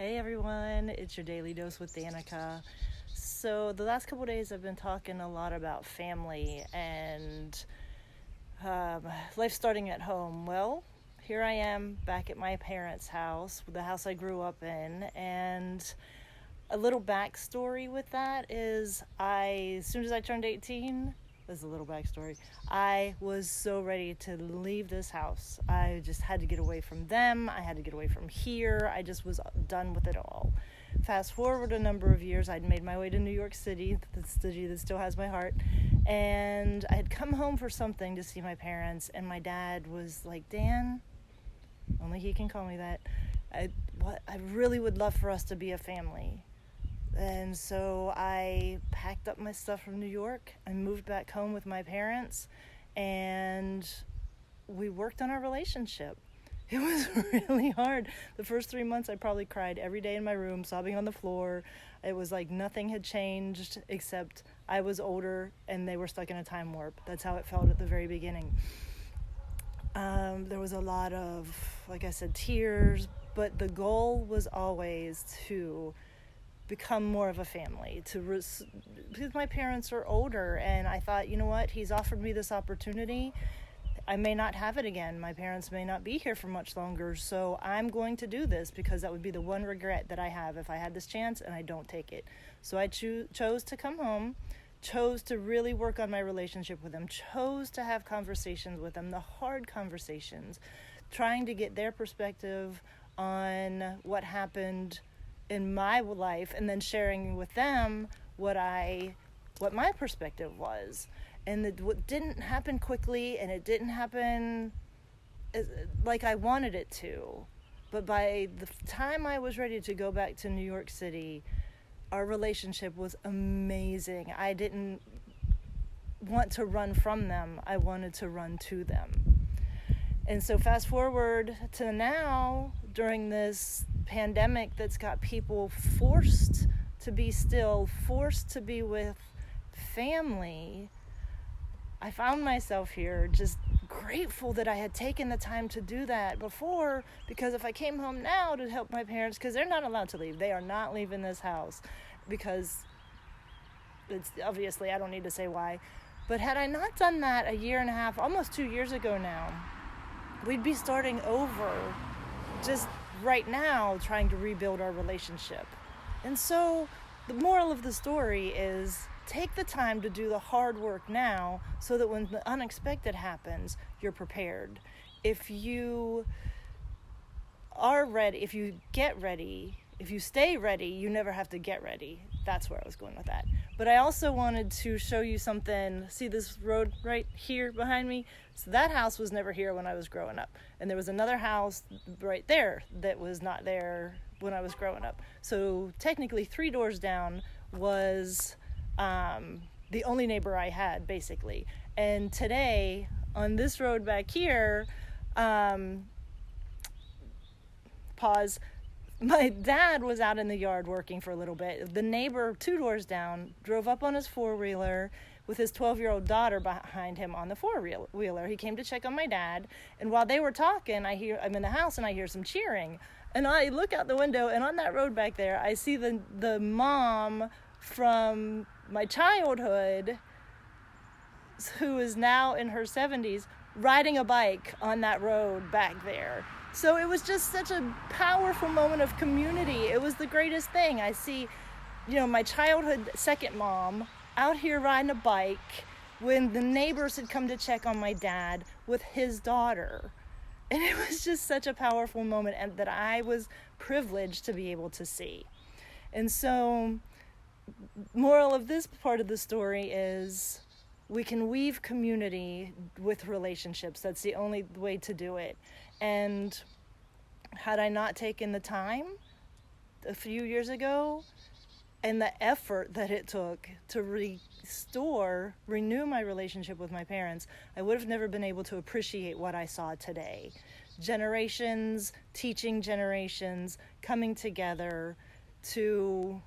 Hey everyone, it's your Daily Dose with Danica. So, the last couple days I've been talking a lot about family and life starting at home. Well, here I am back at my parents' house, the house I grew up in, and a little backstory with that is as soon as I turned 18, there's a little backstory. I was so ready to leave this house. I just had to get away from them. I had to get away from here. I just was done with it all. Fast forward a number of years, I'd made my way to New York City, the city that still has my heart, and I had come home for something to see my parents, and my dad was like, Dan, only he can call me that, I really would love for us to be a family. And so I packed up my stuff from New York. I moved back home with my parents, and we worked on our relationship. It was really hard. The first 3 months, I probably cried every day in my room, sobbing on the floor. It was like nothing had changed except I was older and they were stuck in a time warp. That's how it felt at the very beginning. There was a lot of, like I said, tears, but the goal was always to become more of a family, because my parents are older, and I thought, you know what, he's offered me this opportunity. I may not have it again. My parents may not be here for much longer, so I'm going to do this because that would be the one regret that I have if I had this chance and I don't take it. So I chose to come home, chose to really work on my relationship with them, chose to have conversations with them, the hard conversations, trying to get their perspective on what happened in my life, and then sharing with them what my perspective was. And what didn't happen quickly, and it didn't happen like I wanted it to. But by the time I was ready to go back to New York City, our relationship was amazing. I didn't want to run from them. I wanted to run to them. And so fast forward to now, during this pandemic that's got people forced to be still, forced to be with family, I found myself here just grateful that I had taken the time to do that before, because if I came home now to help my parents, because they're not allowed to leave, they are not leaving this house, because it's obviously, I don't need to say why, but had I not done that a year and a half, almost 2 years ago now, we'd be starting over just right now trying to rebuild our relationship. And so the moral of the story is take the time to do the hard work now so that when the unexpected happens, you're prepared. If you are ready, if you get ready, if you stay ready, you never have to get ready. That's where I was going with that. But I also wanted to show you something. See this road right here behind me? So that house was never here when I was growing up. And there was another house right there that was not there when I was growing up. So technically 3 doors down was the only neighbor I had, basically. And today, on this road back here, my dad was out in the yard working for a little bit. The neighbor 2 doors down drove up on his 4-wheeler with his 12-year-old daughter behind him on the 4-wheeler. He came to check on my dad, and while they were talking, I'm in the house and I hear some cheering. And I look out the window, and on that road back there, I see the mom from my childhood, who is now in her 70s, riding a bike on that road back there. So it was just such a powerful moment of community. It was the greatest thing. I see, my childhood second mom out here riding a bike when the neighbors had come to check on my dad with his daughter. And it was just such a powerful moment, and that I was privileged to be able to see. And so, moral of this part of the story is we can weave community with relationships. That's the only way to do it. And had I not taken the time a few years ago and the effort that it took to renew my relationship with my parents, I would have never been able to appreciate what I saw today. Generations, teaching generations, coming together to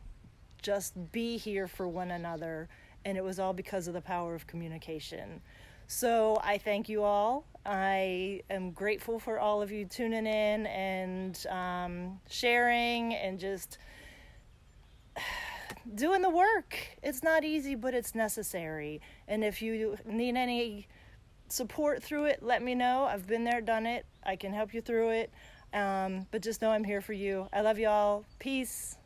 just be here for one another. And it was all because of the power of communication. So I thank you all. I am grateful for all of you tuning in and sharing and just doing the work. It's not easy, but it's necessary. And if you need any support through it, let me know. I've been there, done it. I can help you through it. But just know I'm here for you. I love y'all. Peace.